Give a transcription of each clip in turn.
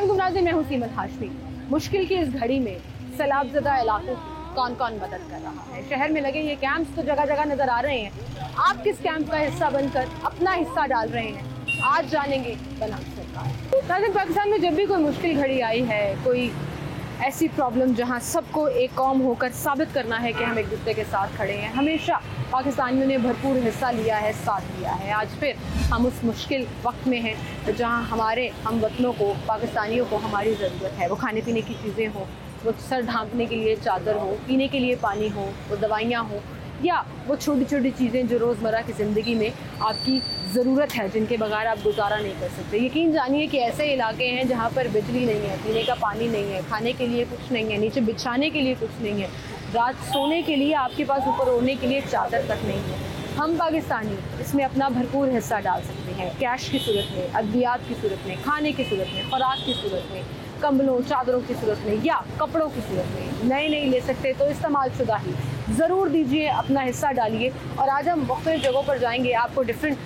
अस्सलाम नाज़रीन, मैं हूं सीमत हाशमी। मुश्किल की इस घड़ी में सैलाबज़दा इलाकों की कौन कौन मदद कर रहा है। शहर में लगे ये कैंप्स तो जगह जगह नजर आ रहे हैं। आप किस कैंप का हिस्सा बनकर अपना हिस्सा डाल रहे हैं, आज जानेंगे बनाम सरकार। नाज़रीन, पाकिस्तान में जब भी कोई मुश्किल घड़ी आई है, कोई ऐसी प्रॉब्लम जहां सबको एक कौम होकर साबित करना है कि हम एक दूसरे के साथ खड़े हैं, हमेशा पाकिस्तानियों ने भरपूर हिस्सा लिया है, साथ दिया है। आज फिर हम उस मुश्किल वक्त में हैं जहां हमारे हम वतनों को, पाकिस्तानियों को हमारी ज़रूरत है। वो खाने पीने की चीज़ें हों, वो सर ढांकने के लिए चादर हो, पीने के लिए पानी हो, वो दवाइयाँ हों, या वो छोटी छोटी चीज़ें जो रोज़मर्रा की ज़िंदगी में आपकी ज़रूरत है, जिनके बगैर आप गुजारा नहीं कर सकते। यकीन जानिए कि ऐसे इलाके हैं जहाँ पर बिजली नहीं है, पीने का पानी नहीं है, खाने के लिए कुछ नहीं है, नीचे बिछाने के लिए कुछ नहीं है, रात सोने के लिए आपके पास ऊपर ओढ़ने के लिए चादर तक नहीं है। हम पाकिस्तानी इसमें अपना भरपूर हिस्सा डाल सकते हैं, कैश की सूरत में, अद्वियात की सूरत में, खाने की सूरत में, खुराक की सूरत में, कंबलों चादरों की सूरत में, या कपड़ों की सूरत में। नए नहीं ले सकते तो इस्तेमाल शुदा ही ज़रूर दीजिए, अपना हिस्सा डालिए। और आज हम मुख्तलिफ जगहों पर जाएंगे, आपको डिफरेंट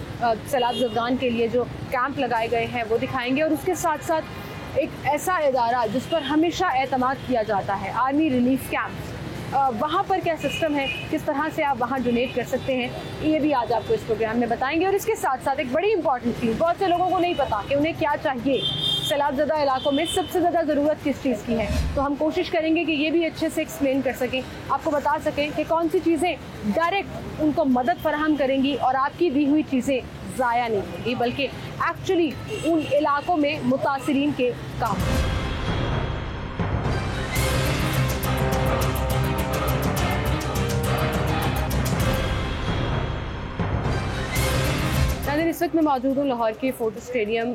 सैलाब-ज़दगान के लिए जो कैंप लगाए गए हैं वो दिखाएंगे, और उसके साथ साथ एक ऐसा इदारा जिस पर हमेशा एतमाद किया जाता है, आर्मी रिलीफ कैंप, वहाँ पर क्या सिस्टम है, किस तरह से आप वहाँ डोनेट कर सकते हैं, ये भी आज आपको इस प्रोग्राम में बताएंगे। और इसके साथ साथ एक बड़ी इंपॉर्टेंट चीज़, बहुत से लोगों को नहीं पता कि उन्हें क्या चाहिए, सैलाबज़दा इलाकों में सबसे ज़्यादा ज़रूरत किस चीज़ की है। तो हम कोशिश करेंगे कि ये भी अच्छे से एक्सप्लेन कर सकें, आपको बता सकें कि कौन सी चीज़ें डायरेक्ट उनको मदद फराहम करेंगी और आपकी दी हुई चीज़ें ज़ाया नहीं होंगी, बल्कि एक्चुअली उन इलाकों में मुतासिरीन के काम। इस वक्त मैं मौजूद हूँ लाहौर के फोर्ट स्टेडियम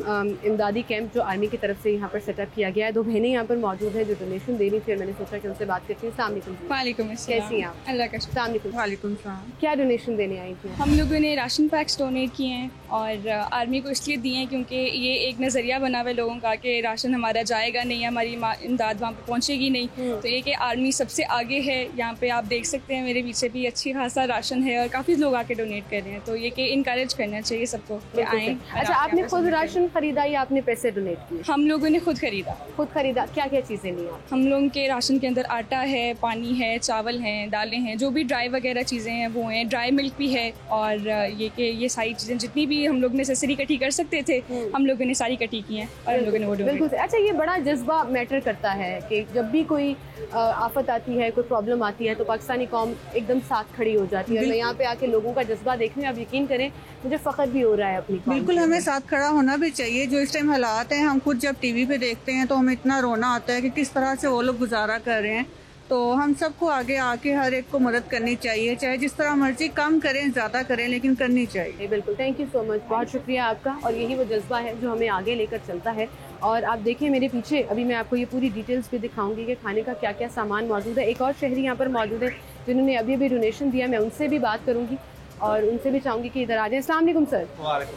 इमदादी कैंप, जो आर्मी की तरफ से यहाँ पर सेटअप किया गया है। दो बहनें यहाँ पर मौजूद हैं जो डोनेशन दे रही थी, और मैंने सोचा कि उनसे बात करती हूँ। वालेकुम अस्सलाम। कैसी हैं आप? अल्लाह का शुक्र। वालेकुम सलाम। क्या डोनेशन देने आई थी? हम लोगों ने राशन पैक्स डोनेट किए हैं, और आर्मी को इसलिए दिए हैं क्योंकि ये एक नज़रिया बना हुआ है लोगों का कि राशन हमारा जाएगा नहीं, हमारी इमदाद वहाँ पर पहुँचेगी नहीं। तो ये कि आर्मी सबसे आगे है। यहाँ पे आप देख सकते हैं मेरे पीछे भी अच्छी खासा राशन है, और काफ़ी लोग आके डोनेट कर रहे हैं। तो ये कि इनकरेज करना चाहिए सबको कि आएँ। अच्छा, आपने खुद राशन खरीदा या आपने पैसे डोनेट किए? हम लोगों ने खुद खरीदा। क्या क्या चीज़ें ली आप? हम लोगों के राशन के अंदर आटा है, पानी है, चावल हैं, दालें हैं, जो भी ड्राई वगैरह चीज़ें हैं वो हैं, ड्राई मिल्क भी है, और ये कि ये सारी चीज़ें जितनी भी हम लोग नेसेसरी इकट्ठी कर सकते थे हम लोगों ने सारी इकट्ठी की हैं, और हम लोगों ने वो डोनेट। बिल्कुल। अच्छा, ये बड़ा जज्बा मैटर करता है कि जब भी कोई आफत आती है, कोई प्रॉब्लम आती है, तो पाकिस्तानी कौम एकदम साथ खड़ी हो जाती है। मैं यहाँ पे आके लोगों का जज्बा देखने, आप यकीन करें मुझे फ़ख्र भी हो रहा है अपनी। बिल्कुल, हमें साथ खड़ा होना भी चाहिए। जो इस टाइम हालात हैं, हम खुद जब टीवी पे देखते हैं तो हमें इतना रोना आता है कि किस तरह से वो लोग गुजारा कर रहे हैं। तो हम सबको आगे आके हर एक को मदद करनी चाहिए, चाहे जिस तरह मर्जी, कम करें ज़्यादा करें, लेकिन करनी चाहिए। बिल्कुल, थैंक यू सो मच, बहुत शुक्रिया आपका। और यही वो जज्बा है जो हमें आगे लेकर चलता है। और आप देखिए मेरे पीछे, अभी मैं आपको ये पूरी डिटेल्स भी दिखाऊंगी कि खाने का क्या क्या सामान मौजूद है। एक और शहरी यहाँ पर मौजूद है जिन्होंने अभी अभी डोनेशन दिया, मैं उनसे भी बात करूँगी और उनसे भी चाहूँगी कि इधर आ जाए। अस्सलाम वालेकुम सर।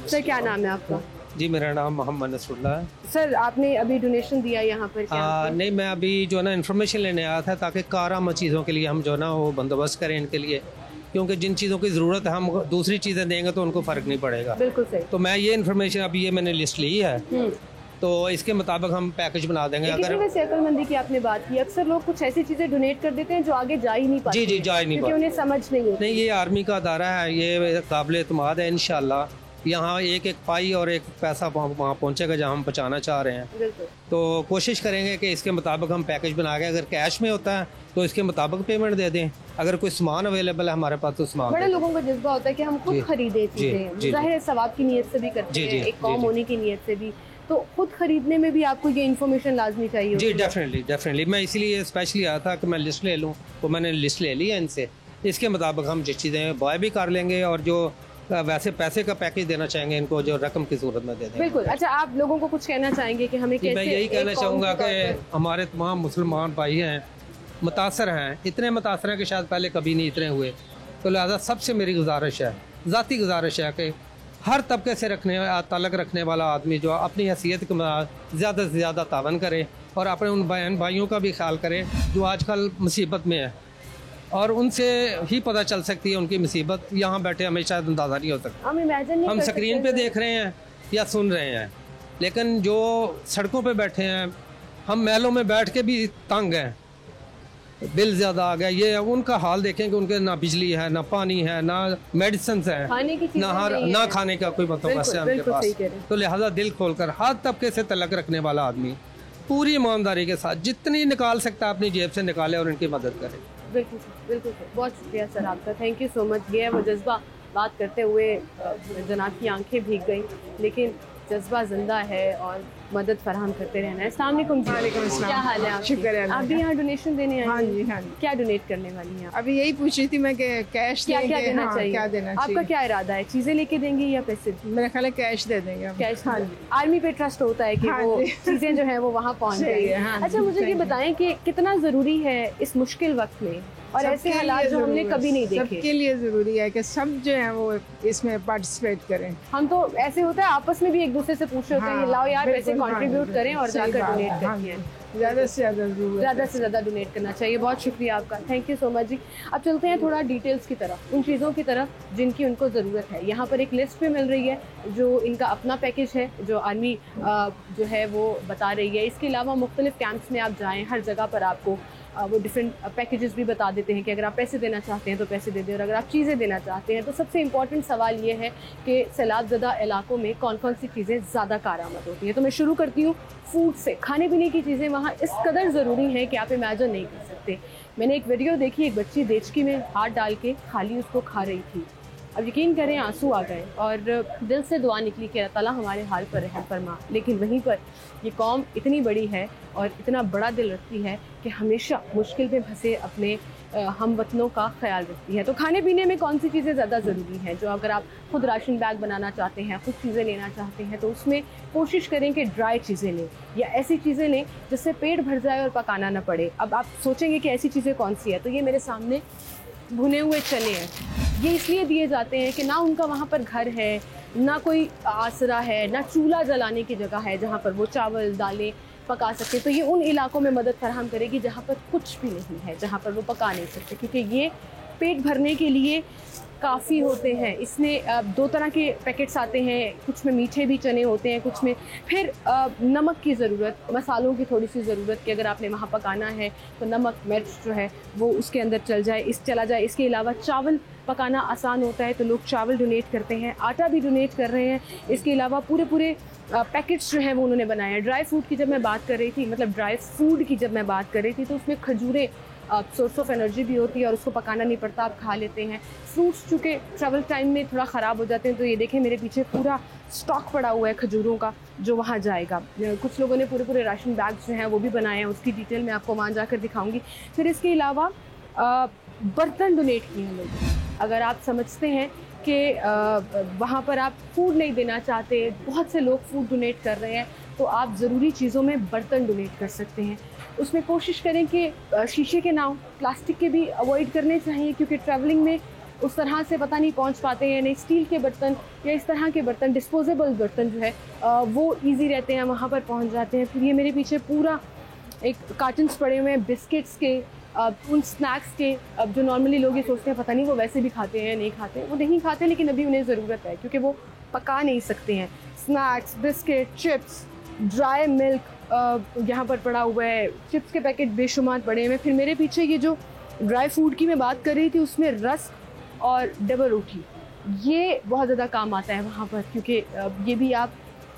सर, क्या नाम है आपका? जी, मेरा नाम मोहम्मद नसरुल्लाह है। सर, आपने अभी डोनेशन दिया यहाँ पर? नहीं, मैं अभी जो है ना इन्फॉर्मेशन लेने आया था, ताकि कारआमद चीज़ों के लिए हम जो है ना वो बंदोबस्त करें इनके लिए, क्योंकि जिन चीज़ों की ज़रूरत है हम दूसरी चीज़ें देंगे तो उनको फ़र्क नहीं पड़ेगा। बिल्कुल सही। तो मैं ये इन्फॉर्मेशन अभी ये मैंने लिस्ट ली है, तो इसके मुताबिक हम पैकेज बना देंगे। अगर वैसे अक्लमंदी की आपने बात की, अक्सर लोग कुछ ऐसी चीज़ें डोनेट कर देते हैं जो आगे जा ही नहीं पाते। जी, जा ही नहीं पाते, उन्हें समझ नहीं। ये आर्मी का अदारा है, ये काबिल एतमाद है। इंशाल्लाह यहाँ एक एक पाई और एक पैसा वहाँ पहुँचेगा जहाँ हम पहुँचाना चाह रहे हैं। तो कोशिश करेंगे कि इसके मुताबिक हम पैकेज बना के, अगर कैश में होता है तो इसके मुताबिक पेमेंट दे दें, अगर कोई सामान अवेलेबल है हमारे पास तो सामान। बड़े लोगों का जज्बा होता है कि हम खुद खरीदे चीज़ें, ज़ाहिर है सवाब की नीयत से भी करते हैं, एक कौम होने की नीयत से भी, तो खुद खरीदने में भी आपको ये इन्फॉर्मेशन लाजमी चाहिए। जी, डेफिनेटली मैं इसीलिए स्पेशली आया था कि मैं लिस्ट ले लूँ, तो मैंने लिस्ट ले ली है इनसे। इसके मुताबिक हम जिस चीज़ें बाय भी कर लेंगे, और जो वैसे पैसे का पैकेज देना चाहेंगे इनको, जो रकम की सूरत में दे देंगे। बिल्कुल। अच्छा, आप लोगों को कुछ कहना चाहेंगे कि हमें कैसे? मैं यही कहना चाहूँगा कि हमारे तमाम मुसलमान भाई हैं, मुतासर हैं, इतने मुतासर हैं कि शायद पहले कभी नहीं इतने हुए। तो लिहाजा सबसे मेरी गुजारिश है, ज़ाती गुजारिश है कि हर तबके से ताल्लुक़ रखने वाला आदमी जो अपनी हैसियत के ज़्यादा से ज़्यादा तावन करे, और अपने उन बहन भाइयों का भी ख्याल करे जो आजकल मुसीबत में है, और उनसे ही पता चल सकती है उनकी मुसीबत। यहाँ बैठे हमें शायद अंदाज़ा नहीं हो सकता। हम स्क्रीन पे देख रहे हैं या सुन रहे हैं, लेकिन जो सड़कों पे बैठे हैं, हम महलों में बैठ के भी तंग हैं, बिल ज़्यादा आ गया। ये उनका हाल देखें कि उनके ना बिजली है, ना पानी है, ना मेडिसिन है, खाने की ना खाने का कोई मतलब वैसे है उनके पास। तो लिहाजा दिल खोलकर हर तबके से तलक रखने वाला आदमी पूरी ईमानदारी के साथ जितनी निकाल सकता है अपनी जेब से निकाले और इनकी मदद करे। बिल्कुल बिल्कुल सर, बहुत शुक्रिया सर आपका, थैंक यू सो मच। ये है वो जज्बा, बात करते हुए जनाब की आंखें भीग गई, लेकिन जज्बा जिंदा है और मदद फराहम करते रहना है। अस्सलाम वालेकुम जी। वालेकुम अस्सलाम। क्या हाल है आपकी? शुक्र है आप भी यहाँ डोनेशन देने आए हाँ हैं? जी हाँ जी। क्या डोनेट करने वाली हैं आप? अभी यही पूछ रही थी मैं कि कैश क्या क्या देंगे, देना हाँ, चाहिए? क्या देना आपका चाहिए? क्या इरादा है, चीजें लेके देंगे या पैसे? मेरा ख्याल है कैश दे देंगे हम। कैश? हाँ जी। आर्मी पे ट्रस्ट होता है कि हाँ वो जी। चीजें जो है वो वहाँ पहुँच सही जाएंगी। है, हाँ अच्छा, जी, मुझे ये सही है। बताएं कि कितना जरूरी है इस मुश्किल वक्त में और ऐसे सबके हालात लिए जो हमने जरूरी कभी है, नहीं देखे। सबके लिए जरूरी है कि सब जो है वो इसमें पार्टिसिपेट करें। हम तो ऐसे होता है आपस में भी एक दूसरे से पूछ रहे होते हैं हाँ, लाओ यार पैसे बिल्कुल, हाँ, कंट्रीब्यूट करें और सही जाकर बात डोनेट है, हाँ करती हैं। ज़्यादा से ज़्यादा जरूरत ज़्यादा है। से ज़्यादा डोनेट करना चाहिए। बहुत शुक्रिया आपका, थैंक यू सो मच जी। अब चलते हैं थोड़ा डिटेल्स की तरफ, उन चीज़ों की तरफ जिनकी उनको ज़रूरत है। यहाँ पर एक लिस्ट भी मिल रही है जो इनका अपना पैकेज है, जो आर्मी जो है वो बता रही है। इसके अलावा मुख्तलिफ कैंप्स में आप जाएँ, हर जगह पर आपको वो डिफरेंट पैकेजेस भी बता देते हैं कि अगर आप पैसे देना चाहते हैं तो पैसे दे दें, और अगर आप चीज़ें देना चाहते हैं तो सबसे इम्पॉर्टेंट सवाल ये है कि सैलाब ज़दा इलाकों में कौन कौन सी चीज़ें ज़्यादा कारआमद होती हैं। तो मैं शुरू करती हूँ फूड से। खाने पीने की चीज़ें वहाँ इस कदर ज़रूरी हैं कि आप इमेजिन नहीं कर सकते। मैंने एक वीडियो देखी, एक बच्ची देचकी में हाथ डाल के खाली उसको खा रही थी। अब यकीन करें आंसू आ गए और दिल से दुआ निकली कि अल्लाह ताला हमारे हाल पर रहम फरमा। लेकिन वहीं पर ये कौम इतनी बड़ी है और इतना बड़ा दिल रखती है कि हमेशा मुश्किल में फंसे अपने हम वतनों का ख्याल रखती है। तो खाने पीने में कौन सी चीज़ें ज़्यादा ज़रूरी हैं, जो अगर आप खुद राशन बैग बनाना चाहते हैं, खुद चीज़ें लेना चाहते हैं, तो उसमें कोशिश करें कि ड्राई चीज़ें लें या ऐसी चीज़ें लें जिससे पेट भर जाए और पकाना ना पड़े। अब आप सोचेंगे कि ऐसी चीज़ें कौन सी है, तो ये मेरे सामने भुने हुए चने हैं। ये इसलिए दिए जाते हैं कि ना उनका वहाँ पर घर है, ना कोई आसरा है, ना चूल्हा जलाने की जगह है जहाँ पर वो चावल दालें पका सकते। तो ये उन इलाकों में मदद फराहम करेगी जहाँ पर कुछ भी नहीं है, जहाँ पर वो पका नहीं सकते, क्योंकि ये पेट भरने के लिए काफ़ी होते हैं। इसमें 2 तरह के पैकेट्स आते हैं, कुछ में मीठे भी चने होते हैं, कुछ में फिर नमक की ज़रूरत, मसालों की थोड़ी सी ज़रूरत कि अगर आपने वहाँ पकाना है तो नमक मिर्च जो है वो उसके अंदर चला जाए। इसके अलावा चावल पकाना आसान होता है तो लोग चावल डोनेट करते हैं, आटा भी डोनेट कर रहे हैं। इसके अलावा पूरे पैकेट्स जो हैं वो उन्होंने बनाए हैं। ड्राई फ्रूट की जब मैं बात कर रही थी, मतलब ड्राई फूड की जब मैं बात कर रही थी, तो उसमें खजूरें सोर्स ऑफ एनर्जी भी होती है और उसको पकाना नहीं पड़ता, आप खा लेते हैं। फ्रूट्स चूँकि ट्रैवल टाइम में थोड़ा ख़राब हो जाते हैं, तो ये देखें मेरे पीछे पूरा स्टॉक पड़ा हुआ है खजूरों का जो वहाँ जाएगा। कुछ लोगों ने पूरे राशन बैग्स जो हैं वो भी बनाए हैं, उसकी डिटेल मैं आपको वहाँ जाकर दिखाऊंगी। फिर इसके अलावा बर्तन डोनेट किए हैं लोगों। अगर आप समझते हैं कि वहाँ पर आप फूड नहीं देना चाहते, बहुत से लोग फूड डोनेट कर रहे हैं, तो आप ज़रूरी चीज़ों में बर्तन डोनेट कर सकते हैं। उसमें कोशिश करें कि शीशे के ना हो, प्लास्टिक के भी अवॉइड करने चाहिए, क्योंकि ट्रैवलिंग में उस तरह से पता नहीं पहुंच पाते हैं। नहीं, स्टील के बर्तन या इस तरह के बर्तन, डिस्पोजेबल बर्तन जो है वो इजी रहते हैं, वहाँ पर पहुंच जाते हैं। फिर ये मेरे पीछे पूरा एक कार्टन्स पड़े हुए हैं बिस्किट्स के, उन स्नैक्स के। अब जो नॉर्मली लोग ये सोचते हैं पता नहीं वो वैसे भी खाते हैं, नहीं खाते, वो नहीं खाते, लेकिन अभी उन्हें ज़रूरत है क्योंकि वो पका नहीं सकते हैं। Snacks, biscuit, chips, dry milk यहाँ पर पड़ा हुआ है, चिप्स के पैकेट बेशुमार पड़े हुए हैं। फिर मेरे पीछे ये जो ड्राई फूड की मैं बात कर रही थी, उसमें रस्क और डबल रोटी, ये बहुत ज़्यादा काम आता है वहाँ पर, क्योंकि ये भी आप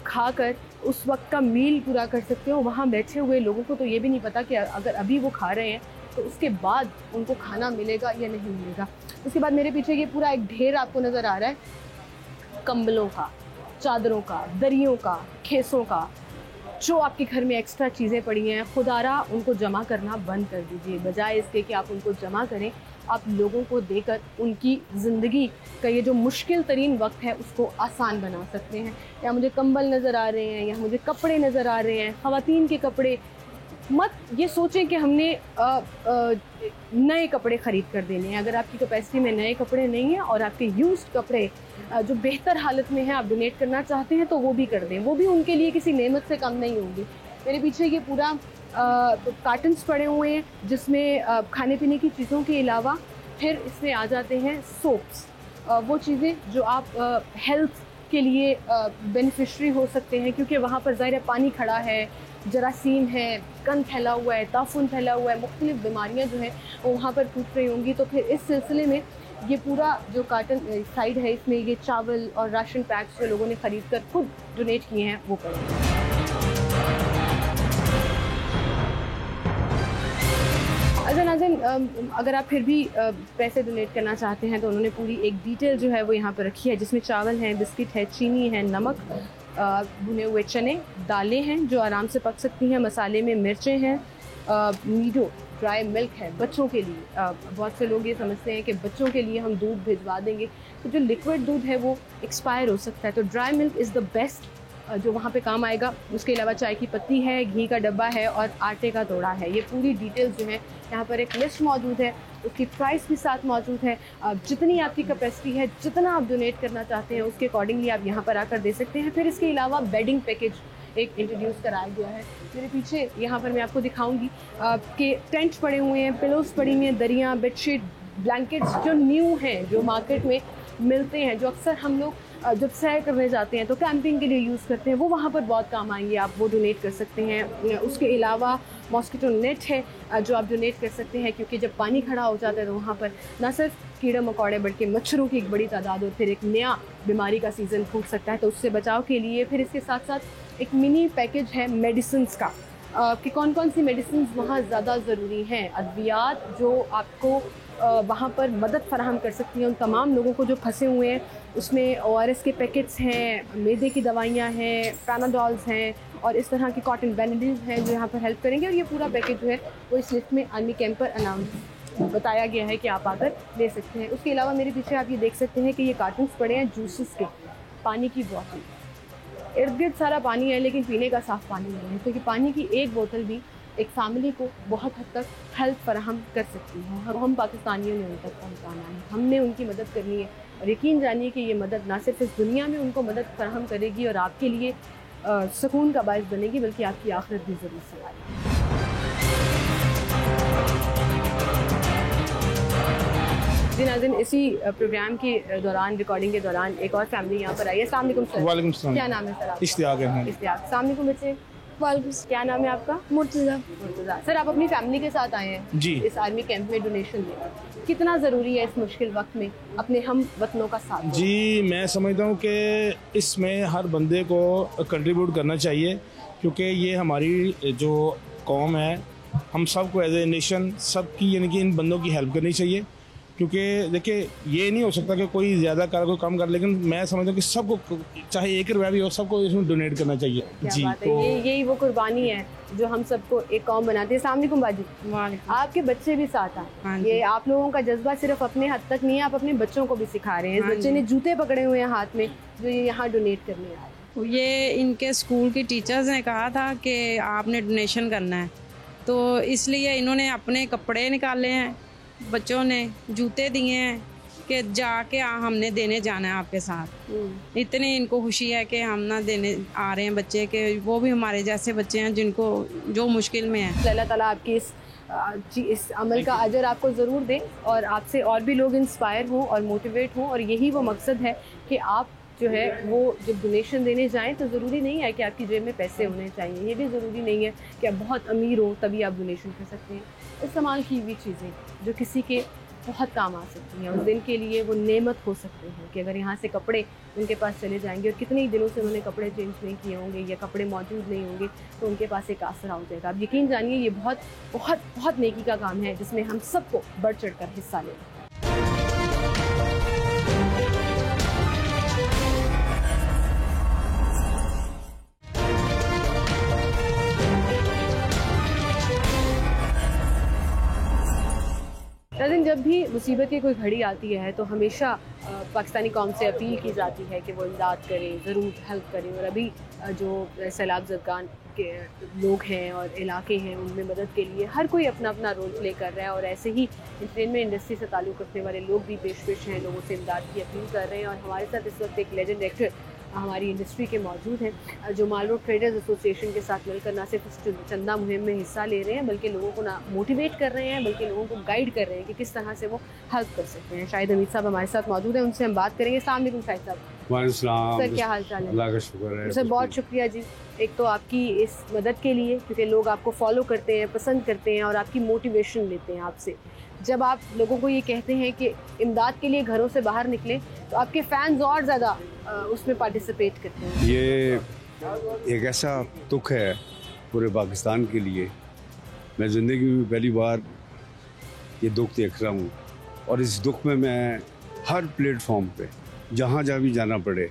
खाकर उस वक्त का मील पूरा कर सकते हो। वहाँ बैठे हुए लोगों को तो ये भी नहीं पता कि अगर अभी वो खा रहे हैं तो उसके बाद उनको खाना मिलेगा या नहीं मिलेगा। उसके बाद मेरे पीछे ये पूरा एक ढेर आपको नज़र आ रहा है कंबलों का, चादरों का, दरियों का, खेसों का। जो आपके घर में एक्स्ट्रा चीज़ें पड़ी हैं, खुदारा उनको जमा करना बंद कर दीजिए। बजाय इसके कि आप उनको जमा करें, आप लोगों को देकर उनकी ज़िंदगी का ये जो मुश्किल तरीन वक्त है उसको आसान बना सकते हैं। या मुझे कंबल नज़र आ रहे हैं, या मुझे कपड़े नज़र आ रहे हैं, ख़वातीन के कपड़े। मत ये सोचें कि हमने नए कपड़े ख़रीद कर देने हैं। अगर आपकी कैपेसिटी में नए कपड़े नहीं हैं और आपके यूज्ड कपड़े जो बेहतर हालत में हैं आप डोनेट करना चाहते हैं, तो वो भी कर दें, वो भी उनके लिए किसी नेमत से कम नहीं होगी। मेरे पीछे ये पूरा कार्टन्स पड़े हुए हैं जिसमें खाने पीने की चीज़ों के अलावा फिर इसमें आ जाते हैं सोप्स, वो चीज़ें जो आप हेल्थ के लिए बेनिफिशरी हो सकते हैं, क्योंकि वहाँ पर ज़ाहिर पानी खड़ा है, जरासीम है, गंद फैला हुआ है, ताफुन फैला हुआ है, मुख्तलिफ बीमारियाँ जो हैं वो वहाँ पर फूट रही होंगी। तो फिर इस सिलसिले में ये पूरा जो कार्टन साइड है, इसमें ये चावल और राशन पैक्स जो लोगों ने ख़रीद कर खुद डोनेट किए हैं वो पड़े। अच्छा नाज़रीन, अगर आप फिर भी पैसे डोनेट करना चाहते हैं तो उन्होंने पूरी एक डिटेल जो है वो यहाँ पर रखी है, जिसमें चावल हैं, बिस्किट है, चीनी है, नमक, भुने हुए चने, दालें हैं जो आराम से पक सकती हैं, मसाले में मिर्चें हैं, नीडो ड्राई मिल्क है बच्चों के लिए। बहुत से लोग ये समझते हैं कि बच्चों के लिए हम दूध भिजवा देंगे तो जो लिक्विड दूध है वो एक्सपायर हो सकता है, तो dry milk is the best जो वहाँ पे काम आएगा। उसके अलावा चाय की पत्ती है, घी का डब्बा है और आटे का तोड़ा है। ये पूरी डिटेल्स जो है यहाँ पर एक लिस्ट मौजूद है, उसकी प्राइस भी साथ मौजूद है। जितनी आपकी कैपेसिटी है, जितना आप डोनेट करना चाहते हैं उसके अकॉर्डिंगली आप यहाँ पर आकर दे सकते हैं। फिर इसके अलावा बेडिंग पैकेज एक इंट्रोड्यूस कराया गया है। मेरे पीछे यहाँ पर मैं आपको दिखाऊंगी कि टेंट पड़े हुए हैं, पिलोस पड़ी हुई हैं, दरियाँ, बेडशीट, ब्लैंकेट्स जो न्यू हैं, जो मार्केट में मिलते हैं, जो अक्सर हम लोग जब सैर करने जाते हैं तो कैंपिंग के लिए यूज़ करते हैं, वो वहाँ पर बहुत काम आएंगे, आप वो डोनेट कर सकते हैं। उसके अलावा मॉस्किटो नेट है जो आप डोनेट कर सकते हैं, क्योंकि जब पानी खड़ा हो जाता है तो वहाँ पर ना सिर्फ कीड़े मकोड़े बल्कि मच्छरों की एक बड़ी तादाद और फिर एक नया बीमारी का सीज़न फूट सकता है, तो उससे बचाव के लिए फिर इसके साथ साथ एक मिनी पैकेज है मेडिसिन्स का कि कौन कौन सी मेडिसिन वहाँ ज़्यादा ज़रूरी हैं, अद्वियात जो आपको वहाँ पर मदद फराहम कर सकती हैं उन तमाम लोगों को जो फंसे हुए हैं। उसमें ORS के पैकेट्स हैं, मैदे की दवाइयाँ हैं, पैनाडॉल्स हैं और इस तरह की कॉटन बैंडेज हैं जो यहाँ पर हेल्प करेंगे। और ये पूरा पैकेज जो है वो इस लिस्ट में आर्मी कैंप पर अनाउंस बताया गया है कि आप आकर ले सकते हैं। उसके अलावा मेरे पीछे आप ये देख सकते हैं कि ये कार्टन्स पड़े हैं जूसेस के, पानी की बोतल, इर्द गिर्द सारा पानी है लेकिन पीने का साफ़ पानी नहीं है, क्योंकि पानी की एक बोतल भी एक फैमिली को बहुत हद तक हेल्प फराहम कर सकती है। हम पाकिस्तानियों ने उन तक पहुँचाना है, हमने उनकी मदद करनी है और यकीन जानिए कि ये मदद ना सिर्फ इस दुनिया में उनको मदद फराहम करेगी और आपके लिए सुकून का बायस बनेगी, बल्कि आपकी आखिरत भी ज़रूर संभालेगी। जी नाज़रीन, इसी प्रोग्राम के दौरान, रिकॉर्डिंग के दौरान एक और फैमिली यहाँ पर आई है। अस्सलाम वालेकुम सर। वालेकुम सलाम। क्या नाम है सर आपका? इश्तियाक है। इश्तियाक। अस्सलाम वालेकुम बच्चे। क्या नाम है आपका? मुर्तज़ा। सर आप अपनी फैमिली के साथ आए हैं जी इस आर्मी कैंप में डोनेशन देने, कितना ज़रूरी है इस मुश्किल वक्त में अपने हम वतनों का साथ? जी मैं समझता हूँ कि इसमें हर बंदे को कंट्रीब्यूट करना चाहिए, क्योंकि ये हमारी जो कौम है, हम सब को एज ए नेशन सबकी यानी कि इन बंदों की हेल्प करनी चाहिए। क्योंकि देखिए ये नहीं हो सकता कि कोई ज़्यादा कर कोई कम कर, लेकिन मैं समझता हूँ कि सबको चाहे 1 रुपया भी हो सबको इसमें डोनेट करना चाहिए। जी बात है, यही वो कुर्बानी है जो हम सबको एक कौम बनाती है। अस्सलाम वालेकुम बाजी। आपके बच्चे भी साथ आए, ये आप लोगों का जज्बा सिर्फ अपने हद तक नहीं है, आप अपने बच्चों को भी सिखा रहे हैं। इस बच्चे ने जूते पकड़े हुए हैं हाथ में जो ये यहाँ डोनेट करने आए। ये इनके स्कूल की टीचर्स ने कहा था कि आपने डोनेशन करना है, तो इसलिए इन्होंने अपने कपड़े निकाले हैं, बच्चों ने जूते दिए हैं कि जाके हमने देने जाना है आपके साथ। इतनी इनको खुशी है कि हम ना देने आ रहे हैं बच्चे के, वो भी हमारे जैसे बच्चे हैं जिनको जो मुश्किल में है। अल्लाह ताला आपकी इस अमल का अजर आपको ज़रूर दे और आपसे और भी लोग इंस्पायर हों और मोटिवेट हों, और यही वो मकसद है कि आप जो है वो जब डोनेशन देने जाएं तो ज़रूरी नहीं है कि आपकी जेब में पैसे होने चाहिए, ये भी ज़रूरी नहीं है कि आप बहुत अमीर हो तभी आप डोनेशन कर सकते हैं। इस्तेमाल की हुई चीज़ें जो किसी के बहुत काम आ सकती हैं, उस दिन के लिए वो नेमत हो सकते हैं कि अगर यहाँ से कपड़े उनके पास चले जाएंगे और कितने ही दिनों से उन्होंने कपड़े चेंज नहीं किए होंगे या कपड़े मौजूद नहीं होंगे तो उनके पास एक आसरा हो जाएगा। आप यकीन जानिए ये बहुत बहुत बहुत नेकी का काम है जिसमें हम सबको बढ़ चढ़ कर हिस्सा लें। नाज़रीन, जब भी मुसीबत की कोई घड़ी आती है तो हमेशा पाकिस्तानी कौम से अपील की जाती है कि वो इमदाद करें, ज़रूर हेल्प करें। और अभी जो सैलाब ज़दगान के लोग हैं और इलाके हैं उनमें मदद के लिए हर कोई अपना अपना रोल प्ले कर रहा है, और ऐसे ही एंटरटेनमेंट इंडस्ट्री से ताल्लुक़ रखने वाले लोग भी पेश हैं, लोगों से इमदाद की अपील कर रहे हैं। और हमारे साथ इस वक्त एक लेजेंड एक्टर हमारी इंडस्ट्री के मौजूद हैं जो माल रोड ट्रेडर्स एसोसिएशन के साथ मिलकर ना सिर्फ इस चंदा मुहिम में हिस्सा ले रहे हैं बल्कि लोगों को ना मोटिवेट कर रहे हैं बल्कि लोगों को गाइड कर रहे हैं कि किस तरह से वो हेल्प कर सकते हैं। शाहिद हमीद साहब हमारे साथ मौजूद हैं, उनसे हम बात करेंगे। अस्सलाम वालेकुम शाहिद साहब। सर क्या हाल चाल है? अल्लाह का शुक्र है। सर बहुत शुक्रिया जी, एक तो आपकी इस मदद के लिए, क्योंकि लोग आपको फॉलो करते हैं, पसंद करते हैं और आपकी मोटिवेशन लेते हैं आपसे। जब आप लोगों को ये कहते हैं कि इमदाद के लिए घरों से बाहर निकलें, तो आपके फैंस और ज़्यादा उसमें पार्टिसिपेट करते हैं। ये एक ऐसा दुख है पूरे पाकिस्तान के लिए। मैं ज़िंदगी में पहली बार ये दुख देख रहा हूँ, और इस दुख में मैं हर प्लेटफॉर्म पे जहाँ भी जाना पड़े,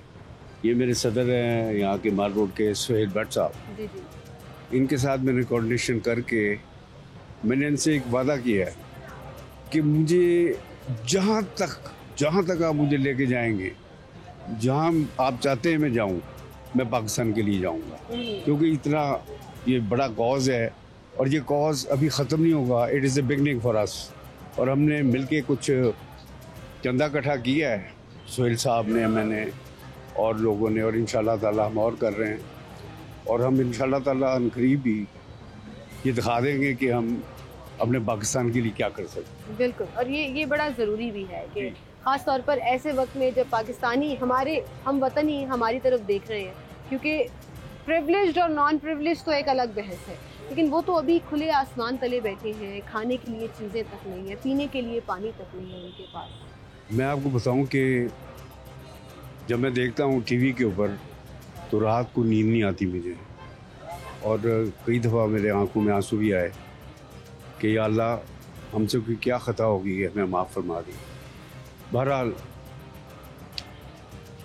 ये मेरे सदर हैं यहाँ के माल रोड के सुहेल भट्ट साहब, इनके साथ मैंने कोऑर्डिनेशन करके मैंने इनसे एक वादा किया है कि मुझे जहाँ तक आप मुझे लेके जाएंगे, जहाँ आप चाहते हैं मैं जाऊँ, मैं पाकिस्तान के लिए जाऊँगा, क्योंकि इतना ये बड़ा कॉज है और ये कॉज अभी ख़त्म नहीं होगा। It is a beginning for us. और हमने मिलके कुछ चंदा इकट्ठा किया है, सुहेल साहब ने, मैंने और लोगों ने, और इंशाल्लाह ताला हम और कर रहे हैं, और हम इंशाल्लाह ताला अनकरीब भी ये दिखा देंगे कि हम अपने पाकिस्तान के लिए क्या कर सकते हैं। बिल्कुल, और ये बड़ा ज़रूरी भी है कि ख़ास तौर पर ऐसे वक्त में जब पाकिस्तानी हमारे हम वतनी हमारी तरफ देख रहे हैं, क्योंकि प्रिविलेज्ड और नॉन प्रिविलेज्ड तो एक अलग बहस है, लेकिन वो तो अभी खुले आसमान तले बैठे हैं, खाने के लिए चीज़ें तक नहीं है, पीने के लिए पानी तक नहीं है उनके पास। मैं आपको बताऊं कि जब मैं देखता हूं टीवी के ऊपर तो रात को नींद नहीं आती मुझे, और कई दफ़ा मेरे आंखों में आंसू भी आए कि या अल्लाह हमसे कोई क्या ख़ता होगी है, हमें माफ़ फरमा दी। बहरहाल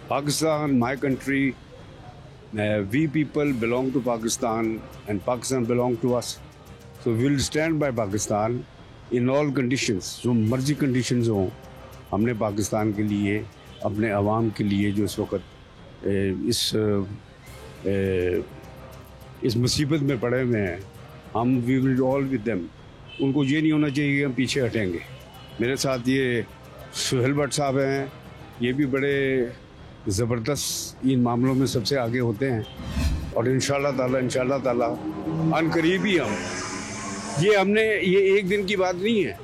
Pakistan my country, we people belong to Pakistan and Pakistan belong to us, so we will stand by Pakistan in all conditions. जो मर्जी कंडीशंस हों, हमने पाकिस्तान के लिए, अपने अवाम के लिए जो इस वक्त इस मुसीबत में पड़े हुए हैं, हम we will all with them. उनको ये नहीं होना चाहिए कि हम पीछे हटेंगे। मेरे साथ ये सुहेल भट्ट साहब हैं, ये भी बड़े ज़बरदस्त इन मामलों में सबसे आगे होते हैं, और इंशाल्लाह ताला अनकरीब ही हम ये एक दिन की बात नहीं है,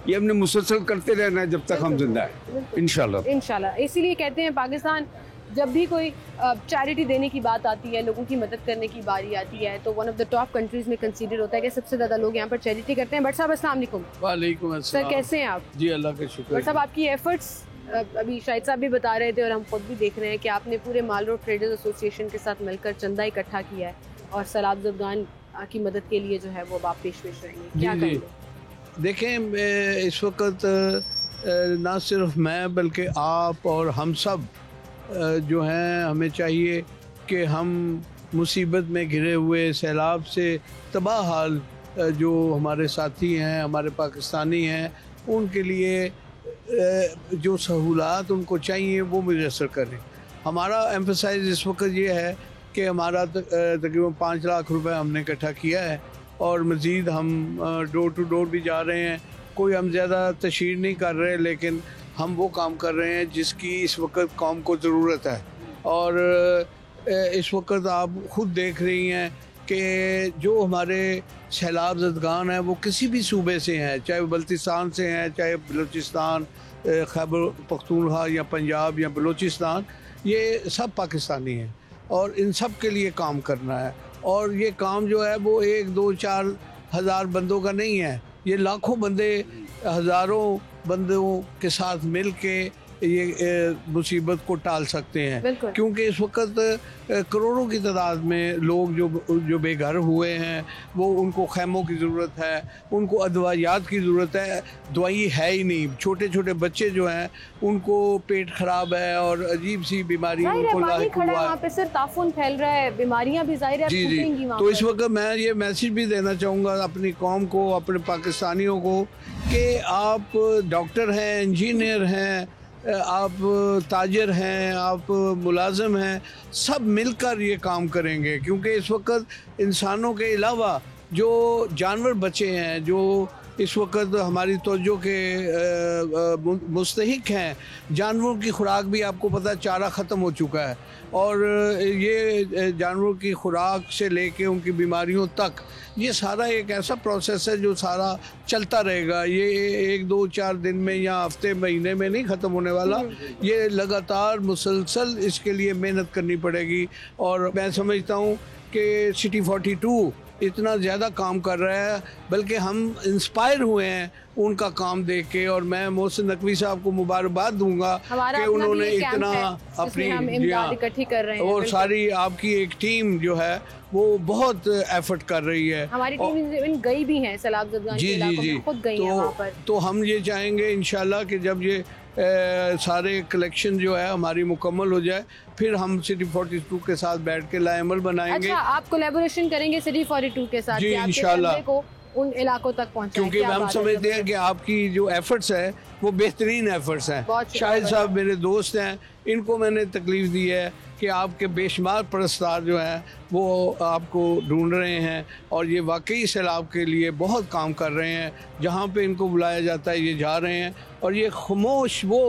ये हमने मुसलसल करते रहना है जब तक हम जिंदा हैं, इंशाल्लाह। इसीलिए कहते हैं पाकिस्तान जब भी कोई चैरिटी देने की बात आती है, लोगों की मदद करने की बारी आती है, तो one of the top countries में कंसीडर होता है कि सबसे ज़्यादा लोग यहाँ पर चैरिटी करते हैं। भट्ट साहब अस्सलाम वालेकुम। वालेकुम अस्सलाम। सर कैसे हैं आप? जी अल्लाह का शुक्र। भट्ट साहब आपकी एफर्ट्स अभी शाहिद साहब भी बता रहे थे और हम खुद भी देख रहे हैं कि आपने पूरे माल रोड ट्रेडर्स एसोसिएशन के साथ मिलकर चंदा इकट्ठा किया है और सैलाब ज़दगान की मदद के लिए जो है वो आप पेश रहेंगे, क्या करेंगे? देखें, इस वक्त ना सिर्फ मैं बल्कि आप और हम सब जो हैं, हमें चाहिए कि हम मुसीबत में घिरे हुए सैलाब से तबाह हाल जो हमारे साथी हैं, हमारे पाकिस्तानी हैं, उनके लिए जो सहूलात उनको चाहिए वो मुयस्सर करें। हमारा एम्फसाइज इस वक्त ये है कि हमारा तकरीबन 5 लाख रुपए हमने इकट्ठा किया है, और मज़ीद हम डोर टू डोर भी जा रहे हैं। कोई हम ज़्यादा तशहीर नहीं कर रहे, लेकिन हम वो काम कर रहे हैं जिसकी इस वक्त कौम को ज़रूरत है। और इस वक्त आप ख़ुद देख रही हैं कि जो हमारे सैलाब ज़दगान हैं वो किसी भी सूबे से हैं, चाहे बल्तिस्तान से हैं, चाहे बलूचिस्तान, खैबर पख्तूनख्वा या पंजाब या बलूचिस्तान, ये सब पाकिस्तानी हैं, और इन सब के लिए काम करना है। और ये काम जो है वो 1, 2, 4 हज़ार बंदों का नहीं है, ये लाखों बंदे, हज़ारों बंदों के साथ मिल के ये मुसीबत को टाल सकते हैं, क्योंकि इस वक्त करोड़ों की तादाद में लोग जो बेघर हुए हैं, वो उनको खैमों की ज़रूरत है, उनको अदवायात की ज़रूरत है, दवाई है ही नहीं। छोटे छोटे बच्चे जो हैं उनको पेट ख़राब है और अजीब सी बीमारी उनको लाहिक हुआ है, वहाँ पे सिर्फ ताफून फैल रहा है, बीमारियाँ भी ज़ाहिर है जी। तो इस वक्त मैं ये मैसेज भी देना चाहूँगा अपनी कौम को, अपने पाकिस्तानियों को, कि आप डॉक्टर हैं, इंजीनियर हैं, आप ताजर हैं, आप मुलाजिम हैं, सब मिलकर ये काम करेंगे, क्योंकि इस वक्त इंसानों के अलावा जो जानवर बचे हैं, जो इस वक्त हमारी तवज्जो के मुस्तहिक हैं। जानवरों की खुराक भी आपको पता है चारा ख़त्म हो चुका है, और ये जानवरों की खुराक से लेके उनकी बीमारियों तक ये सारा एक ऐसा प्रोसेस है जो सारा चलता रहेगा। ये 1, 2, 4 दिन में या हफ्ते महीने में नहीं ख़त्म होने वाला। ये लगातार मुसलसल इसके लिए मेहनत करनी पड़ेगी। और मैं समझता हूँ कि सिटी 42 इतना ज़्यादा काम कर रहा है, बल्कि हम इंस्पायर हुए हैं उनका काम देख के। और मैं मोहसिन नकवी साहब को मुबारकबाद दूंगा कि उन्होंने इतना अपनी इकट्ठी कर रहे हैं, और सारी आपकी एक टीम जो है वो बहुत एफर्ट कर रही है। हमारी टीम गई भी है सैलाब ज़दगान के इलाकों में, खुद गई है वहाँ पर। तो हम ये चाहेंगे इंशाल्लाह कि जब ये सारे कलेक्शन जो है हमारी मुकम्मल हो जाए, फिर हम सिटी 42 के साथ बैठ के लाएमल बनाएंगे। अच्छा, आप कोलैबोरेशन करेंगे सिटी 42 के साथ? जी इंशाल्लाह, को उन इलाकों तक पहुंचाएं। क्योंकि हम समझते हैं कि आपकी जो एफर्ट्स है वो बेहतरीन एफर्ट्स हैं। शाहिद साहब मेरे दोस्त हैं, इनको मैंने तकलीफ दी है कि आपके बेशुमार परस्तार जो हैं वो आपको ढूंढ रहे हैं, और ये वाकई सैलाब के लिए बहुत काम कर रहे हैं। जहाँ पे इनको बुलाया जाता है ये जा रहे हैं, और ये खामोश वो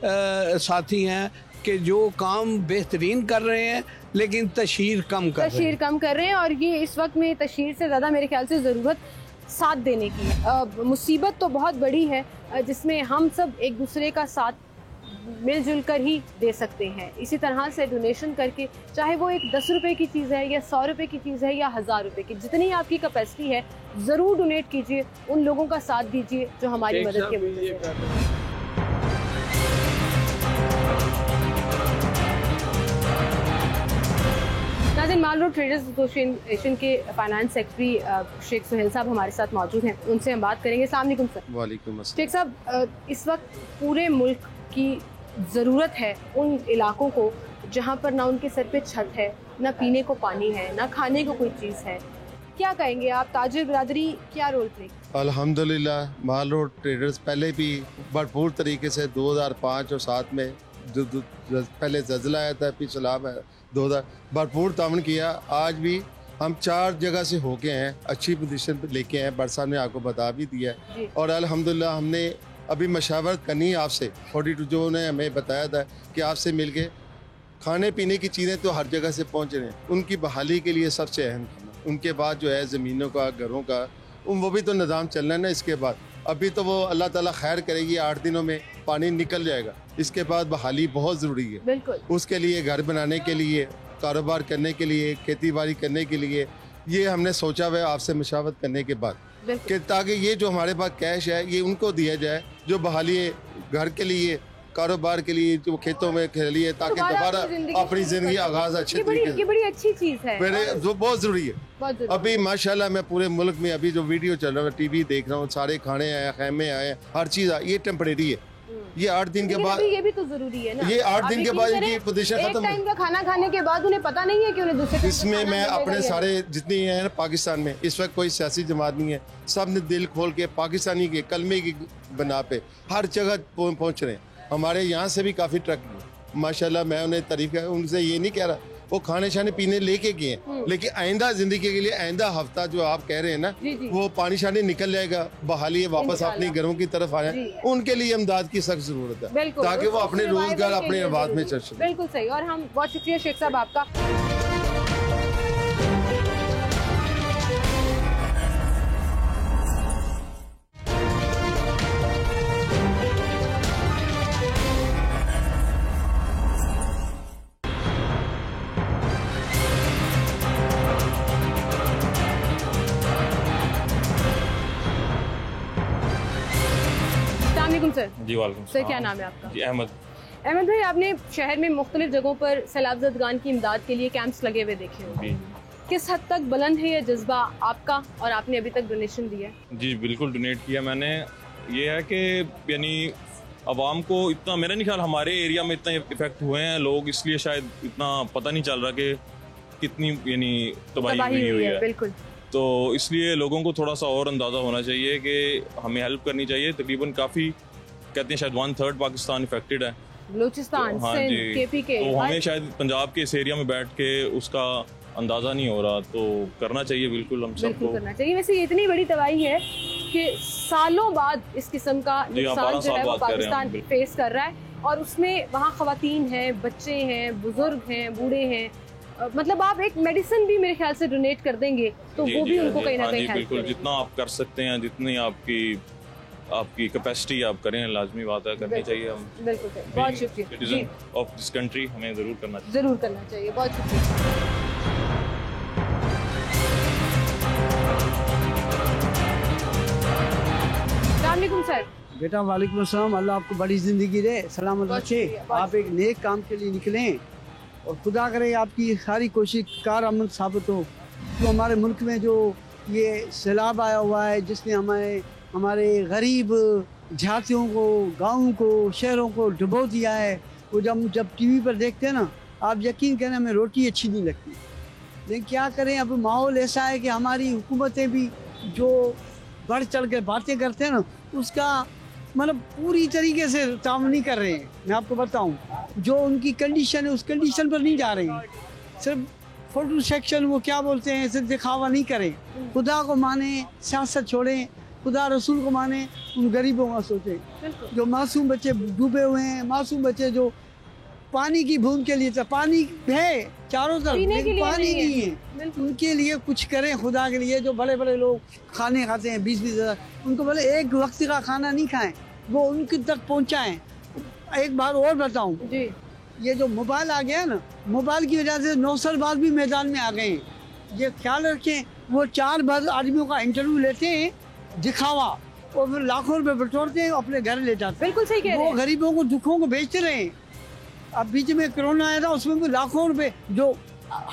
साथी हैं कि जो काम बेहतरीन कर रहे हैं लेकिन तशहीर कम कर रहे हैं। और ये इस वक्त में तशहीर से ज़्यादा मेरे ख्याल से ज़रूरत साथ देने की है। मुसीबत तो बहुत बड़ी है जिसमें हम सब एक दूसरे का साथ मिलजुल कर ही दे सकते हैं। इसी तरह से डोनेशन करके, चाहे वो एक 10 रुपए की चीज़ है या 100 रुपए की चीज़ है या 1000 रुपए की, जितनी आपकी कैपेसिटी है ज़रूर डोनेट कीजिए, उन लोगों का साथ दीजिए जो हमारी मदद के लिए। नाज़रीन, माल रोड ट्रेडर्स एसोसिएशन के फाइनेंस सेक्रेटरी शेख सुहेल साहब हमारे साथ मौजूद हैं, उनसे हम बात करेंगे। अस्सलाम वालेकुम सर। वालेकुम अस्सलाम। शेख साहब, इस वक्त पूरे मुल्क की ज़रूरत है उन इलाकों को जहाँ पर ना उनके सर पे छत है, ना पीने को पानी है, ना खाने को कोई चीज़ है। क्या कहेंगे आप? ताजिर बिरादरी क्या रोल प्ले? अल्हम्दुलिल्लाह, माल रोड ट्रेडर्स पहले भी भरपूर तरीके से 2005 और 7 में जो पहले ज़लज़ला आया था, फिर सैलाब आया 2000, भरपूर तावन किया। आज भी हम 4 जगह से होके हैं, अच्छी पोजीशन पे लेके हैं। बर साहब ने आपको बता भी दिया है, और अल्हम्दुलिल्लाह हमने अभी मशावरत करनी है आपसे 42 जो ने हमें बताया था कि आपसे मिलके खाने पीने की चीज़ें तो हर जगह से पहुँच रहे हैं, उनकी बहाली के लिए सबसे अहम करना। उनके बाद जो है ज़मीनों का, घरों का, वो भी तो निज़ाम चलना है ना। इसके बाद अभी तो वो अल्लाह ताला खैर करेगी, 8 दिनों में पानी निकल जाएगा। इसके बाद बहाली बहुत ज़रूरी है। बिल्कुल। उसके लिए, घर बनाने के लिए, कारोबार करने के लिए, खेती बाड़ी करने के लिए, ये हमने सोचा हुआ है आपसे मशावरत करने के बाद कि ताकि ये जो हमारे पास कैश है ये उनको दिया जाए, जो बहाली घर के लिए, कारोबार के लिए, जो खेतों में के लिए, ताकि दोबारा अपनी ज़िंदगी आगाज़ अच्छे तरीके से। ये बड़ी अच्छी चीज़ है, मेरे जो बहुत ज़रूरी है। अभी माशाल्लाह मैं पूरे मुल्क में अभी जो वीडियो चल रहा है, टीवी देख रहा हूँ, सारे खाने आए, खैमे आए, हर चीज़ आए। ये टेम्परेरी है, ये 8 दिन के बाद, ये भी तो जरूरी है ना। ये 8 दिन के बाद इनकी पोजीशन खत्म। एक टाइम का खाना खाने के बाद उन्हें पता नहीं है कि उन्हें दूसरे। इसमें मैं अपने सारे जितनी है ना पाकिस्तान में इस वक्त कोई सियासी जमात नहीं है, सब ने दिल खोल के पाकिस्तानी के कलमे की बना पे हर जगह पहुँच रहे हैं। हमारे यहाँ से भी काफ़ी ट्रक माशाल्लाह, मैं उन्हें तारीफ है, उनसे ये नहीं कह रहा वो खाने शाने पीने लेके गए हैं, लेकिन आइंदा जिंदगी के लिए आइंदा हफ्ता जो आप कह रहे हैं ना, वो पानी शानी निकल जाएगा, बहाली है, वापस अपने घरों की तरफ आए, उनके लिए इमदाद की सख्त जरूरत है ताकि वो अपने रोजगार, अपने आबाद में चल सके। बिल्कुल सही, और हम बहुत शुक्रिया शेख साहब आपका। सर जी वालेकुम सर, क्या नाम है आपका? जी अहमद। अहमद भाई, आपने शहर में मुख्तलिफ जगहों पर सैलाब ज़दगान की इमदाद के लिए कैंप्स लगे हुए देखे होंगे। किस हद तक बुलंद है ये जज्बा आपका, और आपने अभी तक डोनेशन दिया है? जी बिल्कुल डोनेट किया मैंने। ये है कि यानी आवाम को इतना, मेरा नहीं ख्याल हमारे एरिया में इतना इफेक्ट हुए हैं लोग, इसलिए शायद इतना पता नहीं चल रहा कि कितनी यानी तबाही हुई है। बिल्कुल। तो इसलिए लोगों को थोड़ा सा और अंदाज़ा होना चाहिए कि हमें हेल्प करनी चाहिए। तकरीबन काफ़ी कहते हैं शायद 1/3 पाकिस्तान इफेक्टेड है, बलूचिस्तान, हाँ सिंध, जी, केपी के। तो हमें शायद पंजाब के इस एरिया में बैठ के उसका अंदाज़ा नहीं हो रहा, तो करना चाहिए बिल्कुल हम सबको करना चाहिए। वैसे ये इतनी बड़ी तबाही है कि सालों बाद इस किस्म का नुकसान जो है वो पाकिस्तान फेस कर रहा है, और उसमें वहाँ ख़वातीन हैं, बच्चे हैं, बुजुर्ग हैं, बूढ़े हैं। मतलब आप एक मेडिसिन भी मेरे ख्याल से डोनेट कर देंगे तो वो भी उनको कहीं ना कहीं हेल्प करेगी। जितना आप कर सकते हैं, जितनी आपकी कैपेसिटी आप करें, लाजमी बात है, करनी चाहिए। हम बिल्कुल, बहुत शुक्रिया। सिटीजन ऑफ दिस कंट्री हमें ज़रूर करना चाहिए। बहुत शुक्रिया। अस्सलामुअलैकुम सर। बेटा वालेकुम अस्सलाम, अल्लाह आपको बड़ी ज़िंदगी दे, सलामत रखे, आप एक नेक काम के लिए निकलें और खुदा करे आपकी सारी कोशिश कारआमद साबित हो। तो हमारे मुल्क में जो ये सैलाब आया हुआ है जिसने हमारे गरीब देहातियों को, गाँव को, शहरों को डुबो दिया है, वो जब टीवी पर देखते हैं ना, आप यकीन करें हमें रोटी अच्छी नहीं लगती। लेकिन क्या करें, अब माहौल ऐसा है कि हमारी हुकूमतें भी जो बढ़ चढ़ के बातें करते हैं ना, उसका मतलब पूरी तरीके से ताम नहीं कर रहे हैं। मैं आपको बताऊं, जो उनकी कंडीशन है उस कंडीशन पर नहीं जा रहे हैं। सिर्फ फोटो सेक्शन, वो क्या बोलते हैं, सिर्फ दिखावा नहीं करें। खुदा को माने, सियासत छोड़ें, खुदा रसूल को माने, उन गरीबों का सोचें। जो मासूम बच्चे डूबे हुए हैं, मासूम बच्चे जो पानी की बूंद के लिए, पानी है चारों तरफ लेकिन पानी नहीं है, उनके लिए कुछ करें खुदा के लिए। जो बड़े बड़े लोग खाने खाते हैं 20-20 हज़ार, उनको बोले एक वक्त का खाना नहीं खाएं, वो उनके तक पहुंचाएं। एक बार और बताऊं, ये जो मोबाइल आ गया है ना, मोबाइल की वजह से नौसरबाज भी मैदान में आ गए हैं। ये ख्याल रखें, वो 4 बार आदमियों का इंटरव्यू लेते हैं, दिखावा, और फिर लाखों रुपए बटोरते हैं, अपने घर ले जाते हैं। बिल्कुल सही कह रहे हैं। वो गरीबों को दुखों को बेचते रहे। अब बीच में कोरोना आया था, उसमें भी लाखों रुपए जो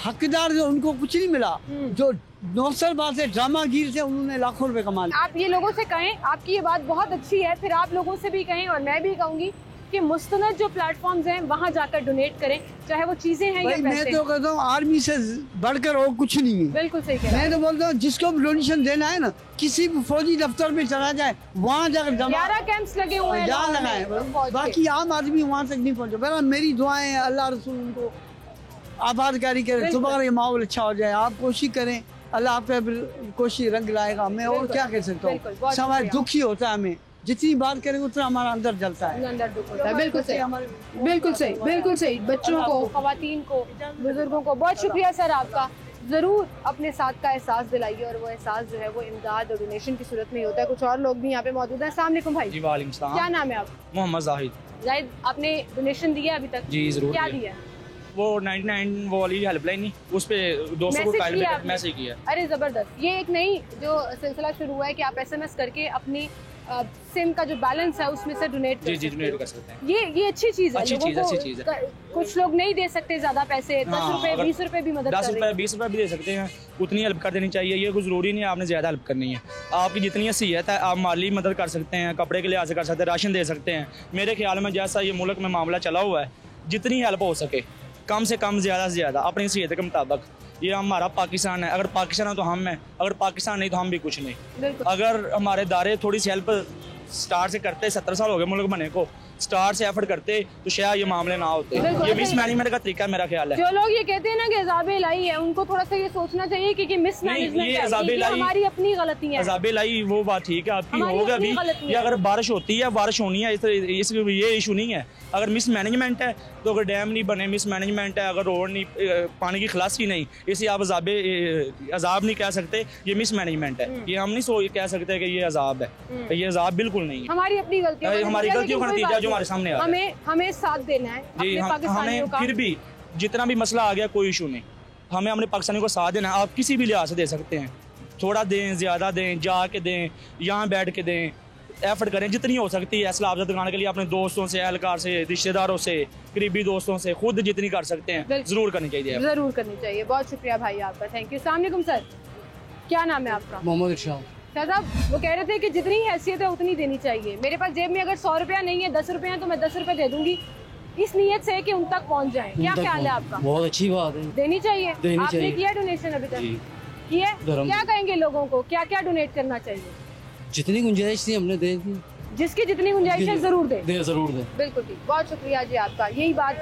हकदार थे उनको कुछ नहीं मिला, जो नौसरबाज से ड्रामागीर थे उन्होंने लाखों रुपए कमा लिए। आप ये लोगों से कहें, आपकी ये बात बहुत अच्छी है, फिर आप लोगों से भी कहें और मैं भी कहूँगी कि मुस्तनद जो प्लेटफॉर्म्स हैं वहाँ जाकर डोनेट करें, चाहे वो चीजें हैं या पैसे। मैं तो कहता हूँ आर्मी से बढ़कर और कुछ नहीं है। बिल्कुल सही कह रहे हैं। मैं तो बोलता हूँ जिसको भी डोनेशन देना है ना, किसी भी फौजी दफ्तर में चला जाए, वहाँ जाकर 11 कैंप्स लगे हुए हैं, जहाँ लगाए, बाकी आम आदमी वहाँ तक नहीं पहुँचे। बहरहाल मेरी दुआएं हैं, अल्लाह रसूल उनको आबादकारी करे, तुम्हारा ये माहौल अच्छा हो जाए। आप कोशिश करें, अल्लाह आप पे कोशिश रंग लाएगा। मैं और क्या कह सकता हूँ, समाज दुखी होता है, हमें जितनी बात करेंगे उतना हमारा अंदर जलता है, अंदर दुख होता है। बिल्कुल सही, बिल्कुल सही, बिल्कुल सही। बच्चों को, खवातीन को, बुजुर्गों को बहुत शुक्रिया सर आपका। ज़रूर अपने साथ का एहसास दिलाइए, और वो एहसास जो है वो इमदाद और डोनेशन की सूरत में ही होता है। कुछ और लोग भी यहाँ पे मौजूद हैं। अस्सलाम वालेकुम भाई। जी वालेकुम सलाम। क्या नाम है आप? मोहम्मद जाहिद। जाहिद, आपने डोनेशन दिया अभी तक? जी जरूर। क्या दिया? वो 99 वो वाली हेल्पलाइन नहीं, उस पे 200 को मैसेज किया। अरे जबरदस्त, ये एक नई जो सिलसिला शुरू हुआ है कि आप SMS करके अपनी सिम का जो बैलेंस है उसमें से डोनेट कर सकते हैं। ये अच्छी चीज़ है। अच्छी चीज़ है। कुछ लोग नहीं दे सकते ज्यादा पैसे, 10 रुपए 20 रुपए भी मदद 10 रुपए 20 रुपए भी दे सकते हैं, उतनी हेल्प कर देनी चाहिए। ये कोई ज़रूरी नहीं है आपने ज़्यादा हेल्प करनी है। आपकी जितनी हैसियत है, आप माली मदद कर सकते हैं, कपड़े के लिहाज से कर सकते हैं, राशन दे सकते हैं। मेरे ख्याल में जैसा ये मुल्क में मामला चला हुआ है, जितनी हेल्प हो सके कम से कम, ज़्यादा से ज़्यादा अपनी हैसियत के मुताबिक। ये हमारा पाकिस्तान है, अगर पाकिस्तान है तो हम हैं, अगर पाकिस्तान नहीं तो हम भी कुछ नहीं। अगर हमारे दायरे थोड़ी सी हेल्प स्टार्ट से करते, 17 साल हो गए मुल्क बने को, स्टार्ट से एफर्ट करते तो शायद ये मामले ना होते। ये मिस मैनेजमेंट का तरीका मेरा ख्याल है। जो लोग ये कहते हैं ना कि अज़ाबे लाई है, उनको थोड़ा सा ये सोचना चाहिए कि मिस मैनेजमेंट हमारी अपनी गलती है। अज़ाबे लाई वो बात ठीक है आपकी, होगा भी। ये अगर बारिश होती है, बारिश होनी है, ये इशू नहीं है। अगर मिस मैनेजमेंट है तो अगर डैम नहीं बने, मिस मैनेजमेंट है, अगर रोड नहीं, पानी की खलासी नहीं, इसे आप अजाब नहीं कह सकते, ये मिस मैनेजमेंट है। ये हम नहीं कह सकते कि ये अजाब है, ये अजाब बिल्कुल नहीं है। हमारी अपनी गलती है, हमारी गलतियों का नतीजा जो हमारे सामने आ रहा है। हमें साथ देना है जी। हमें फिर भी जितना भी मसला आ गया कोई इशू नहीं, हमें अपने पाकिस्तानियों को साथ देना है। आप किसी भी लिहाज से दे सकते हैं, थोड़ा दें, ज़्यादा दें, जाके दें, यहाँ बैठ के दें, एफर्ट करें जितनी हो सकती है। असला अफजा दिखाने के लिए अपने दोस्तों से, एहलकार से, रिश्तेदारों से, करीबी दोस्तों से खुद जितनी कर सकते हैं जरूर करनी चाहिए। जरूर करनी चाहिए। बहुत शुक्रिया भाई आपका, थैंक यू। अस्सलाम वालेकुम सर, क्या नाम है आपका? मोहम्मद इरशाद। सर साहब, वो कह रहे थे कि जितनी हैसियत है उतनी देनी चाहिए। मेरे पास जेब में अगर 100 रुपया नहीं है, 10 रुपये हैं, तो मैं 10 रुपये दे दूंगी, इस नीयत से कि उन तक पहुंच जाए। क्या ख्याल है आपका? बहुत अच्छी बात है, देनी चाहिए। आपने किया डोनेशन अभी तक? किया? क्या कहेंगे लोगों को, क्या क्या डोनेट करना चाहिए? जितनी गुंजाइश थी हमने दे दी। जिसकी जितनी गुंजाइश है जरूर दे। जरूर दे। बिल्कुल ठीक, बहुत शुक्रिया जी आपका। यही बात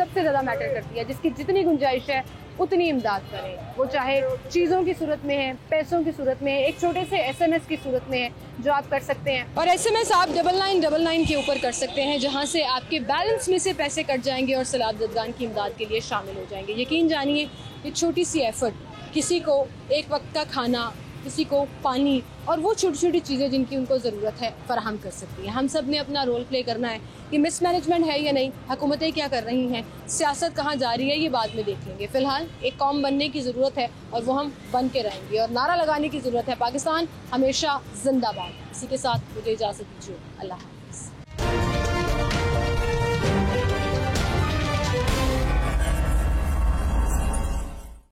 सबसे ज़्यादा मैटर करती है, जिसकी जितनी गुंजाइश है उतनी इमदाद करें, वो चाहे चीज़ों की सूरत में है, पैसों की सूरत में है, एक छोटे से SMS की सूरत में है जो आप कर सकते हैं। और SMS आप 9999 के ऊपर कर सकते हैं, जहां से आपके बैलेंस में से पैसे कट जाएंगे और सैलाब ज़दगान की इमदाद के लिए शामिल हो जाएंगे। यकीन जानिए ये छोटी सी एफर्ट किसी को एक वक्त का खाना, किसी को पानी और वो छोटी छोटी चीज़ें जिनकी उनको ज़रूरत है फराहम कर सकती है। हम सब ने अपना रोल प्ले करना है। ये मिसमैनेजमेंट है या नहीं, हुकूमतें क्या कर रही हैं, सियासत कहाँ जा रही है, ये बाद में देख लेंगे। फ़िलहाल एक कौम बनने की ज़रूरत है और वो हम बन के रहेंगे और नारा लगाने की ज़रूरत है, पाकिस्तान हमेशा जिंदाबाद। इसी के साथ मुझे इजाज़त दीजिए। अल्लाह।